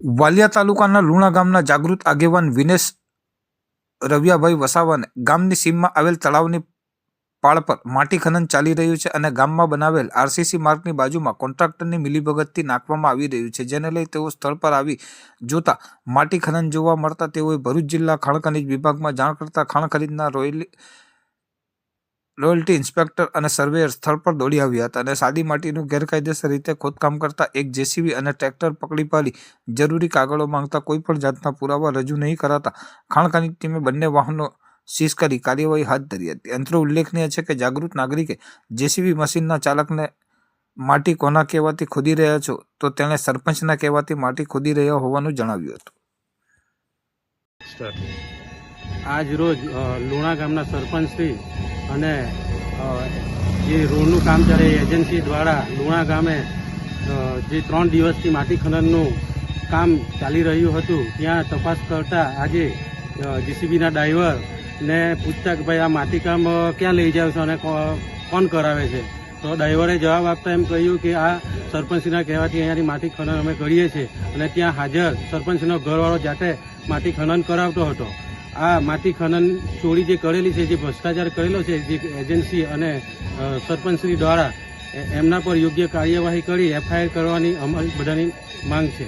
વાલિયા તાલુકાના લુણા ગામના જાગૃત આગેવાન વિનેશ રવિયાભાઈ વસાવાને ગામની સીમમાં આવેલ તળાવની પાળ પર માટી ખનન ચાલી રહ્યું છે અને ગામમાં બનાવેલ આરસીસી માર્ગની બાજુમાં કોન્ટ્રાક્ટરની મિલીભગતથી નાખવામાં આવી રહ્યું છે, જેને લઈ તેઓ સ્થળ પર આવી જોતા માટી ખનન જોવા મળતા તેઓએ ભરૂચ જિલ્લા ખાણ ખનીજ વિભાગમાં જાણ કરતા ખાણ ખનીજના રોયલ્ટી ઇન્સ્પેક્ટર અને સર્વેયર સ્થળ પર દોડી આવ્યા હતા અને સાદી માટીનું ગેરકાયદેસર રીતે ખોદકામ કરતા એક જેસીબી અને ટ્રેક્ટર પકડી પાડી જરૂરી કાગળો માંગતા કોઈ પણ જાતના પુરાવા રજૂ નહીં કરાતા ખાણ ખનીજ ટીમે બંને વાહનો સીઝ કરી કાર્યવાહી હાથ ધરી હતી। અંતરે ઉલ્લેખનીય છે કે જાગૃત નાગરિકે જેસીબી મશીનના ચાલકને માટી કોના કહેવાથી ખોદી રહ્યા છો તો તેણે સરપંચના કહેવાથી માટી ખોદી રહ્યા હોવાનું જણાવ્યું હતું। આજ રોજ લુણા ગામના સરપંચશ્રી અને જે રોડનું કામ ચાલે એજન્સી દ્વારા લુણા ગામે જે 3 દિવસથી માટી ખનનનું કામ ચાલી રહ્યું હતું ત્યાં તપાસ કરતા આજે જીસીબીના ડ્રાઈવરને પૂછતા કે ભાઈ આ માટી કામ ક્યાં લઈ જાવ છો અને કોણ કરાવે છે, તો ડ્રાઈવરે જવાબ આપતા એમ કહ્યું કે આ સરપંચના કહેવાથી અહીંયાથી માટી ખનન અમે કરીએ છીએ અને ત્યાં હાજર સરપંચનો ઘરવાળો જાતે માટી ખનન કરાવતો હતો। આ માટી ખનન ચોરી જે કરેલી છે, જે ભ્રષ્ટાચાર કરેલો છે, જે એજન્સી અને સરપંચશ્રી દ્વારા એમના પર યોગ્ય કાર્યવાહી કરી એફઆઈઆર કરવાની અમારી બધાની માંગ છે।